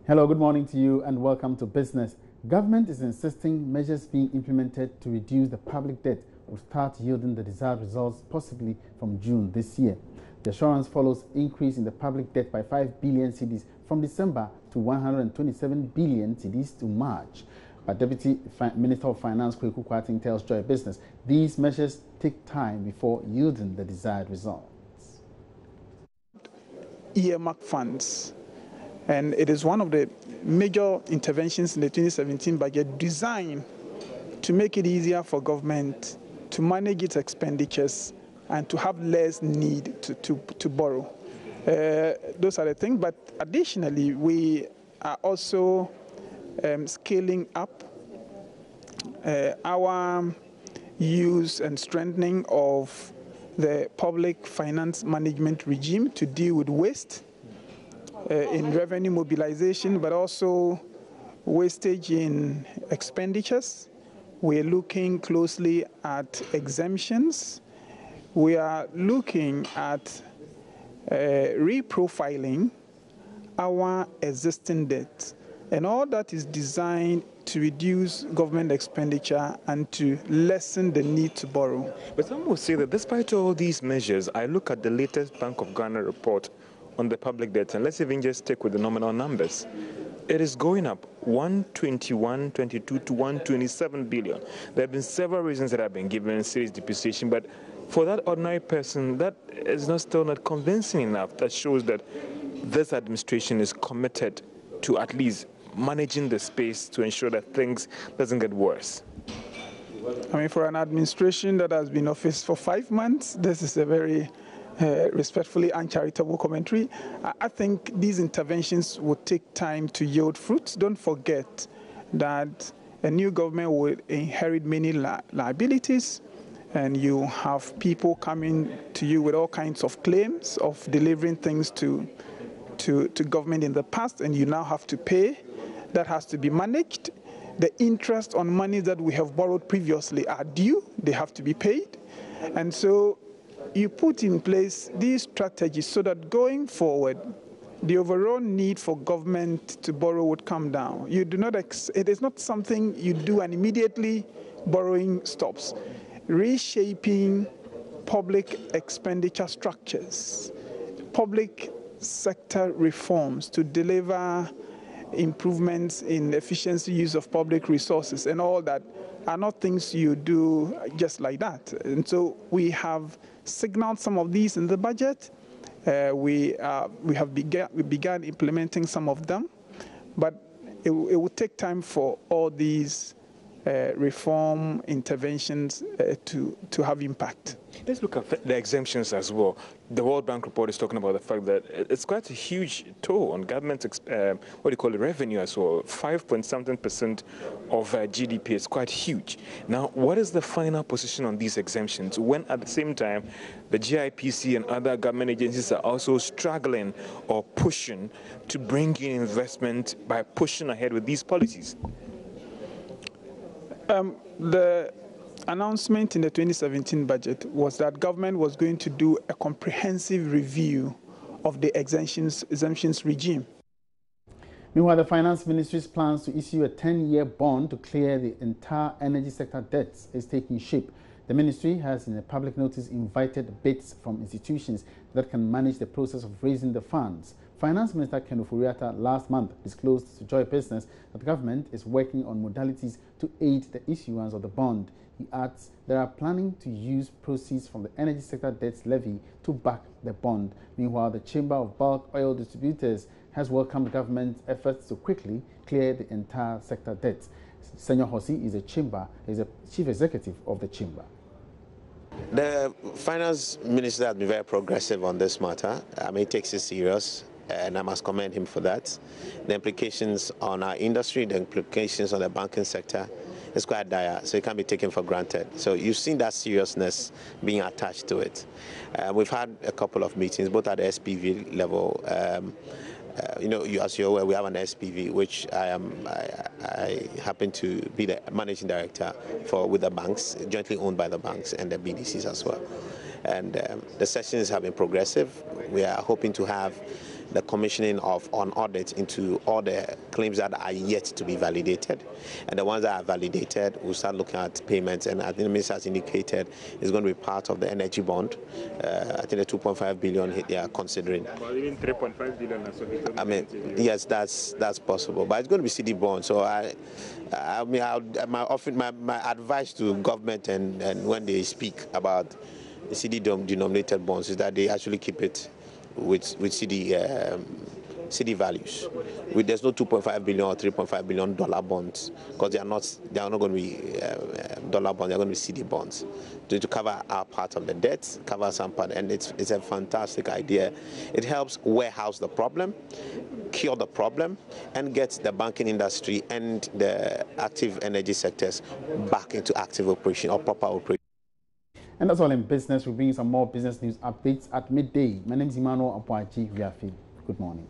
Hello, good morning to you and welcome to Business. Government is insisting measures being implemented to reduce the public debt will start yielding the desired results possibly from June this year. The assurance follows increase in the public debt by 5 billion cedis from December to 127 billion cedis to March. But Deputy Minister of Finance Kweku Kwarteng tells Joy Business these measures take time before yielding the desired results. Earmark funds. And it is one of the major interventions in the 2017 budget designed to make it easier for government to manage its expenditures and to have less need to borrow. Those are the things. But additionally, we are also scaling up our use and strengthening of the public finance management regime to deal with waste. In revenue mobilization, but also wastage in expenditures. We're looking closely at exemptions. We are looking at reprofiling our existing debt. And all that is designed to reduce government expenditure and to lessen the need to borrow. But some will say that despite all these measures, I look at the latest Bank of Ghana report on the public debt, and let's even just stick with the nominal numbers. It is going up 121.22 to 127 billion. There have been several reasons that have been given, serious depreciation, but for that ordinary person, that is still not convincing enough. That shows that this administration is committed to at least managing the space to ensure that things doesn't get worse. I mean, for an administration that has been in office for 5 months, this is a very respectfully uncharitable commentary. I think these interventions will take time to yield fruits. Don't forget that a new government will inherit many liabilities, and you have people coming to you with all kinds of claims of delivering things to government in the past, and you now have to pay. That has to be managed. The interest on money that we have borrowed previously are due. They have to be paid. And so you put in place these strategies so that going forward, the overall need for government to borrow would come down. You do not it is not something you do and immediately borrowing stops. Reshaping public expenditure structures, public sector reforms to deliver improvements in efficiency use of public resources and all that are not things you do just like that. And so we have signaled some of these in the budget. We began implementing some of them, but it will take time for all these reform interventions to have impact. Let's look at the exemptions as well. The World Bank report is talking about the fact that it's quite a huge toll on government's revenue as well. 5.something% of GDP is quite huge. Now, what is the final position on these exemptions when at the same time the GIPC and other government agencies are also struggling or pushing to bring in investment by pushing ahead with these policies? The announcement in the 2017 budget was that government was going to do a comprehensive review of the exemptions regime. Meanwhile, the Finance Ministry's plans to issue a 10-year bond to clear the entire energy sector debts is taking shape. The ministry has, in a public notice, invited bids from institutions that can manage the process of raising the funds. Finance Minister Ken Ofori-Atta last month disclosed to Joy Business that the government is working on modalities to aid the issuance of the bond. He adds they are planning to use proceeds from the energy sector debts levy to back the bond. Meanwhile, the Chamber of Bulk Oil Distributors has welcomed the government's efforts to quickly clear the entire sector debts. Senor Hossi is a chief executive of the chamber. The finance minister has been very progressive on this matter. He takes it serious, and I must commend him for that. The implications on our industry, the implications on the banking sector is quite dire, so it can't be taken for granted. So you've seen that seriousness being attached to it. We've had a couple of meetings, both at the SPV level. As you're aware, we have an SPV, which I happen to be the managing director for with the banks, jointly owned by the banks and the BDCs as well. And the sessions have been progressive. We are hoping to have the commissioning of on audit into all the claims that are yet to be validated. And the ones that are validated, we'll start looking at payments. And I think the minister has indicated it's going to be part of the energy bond. I think the 2.5 billion they are considering. Well, even 3.5 billion. I mean, yes, that's possible, but it's going to be CD bond. So my advice to government and when they speak about CD denominated bonds is that they actually keep it with CD values. There's no 2.5 billion or 3.5 billion dollar bonds, because they are not going to be dollar bonds. They're going to be CD bonds to cover our part of the debt, cover some part, and it's a fantastic idea. It helps warehouse the problem, cure the problem, and get the banking industry and the active energy sectors back into active operation or proper operation. And that's all in business. We'll bring you some more business news updates at midday. My name is Emmanuel Apoachi. Good morning.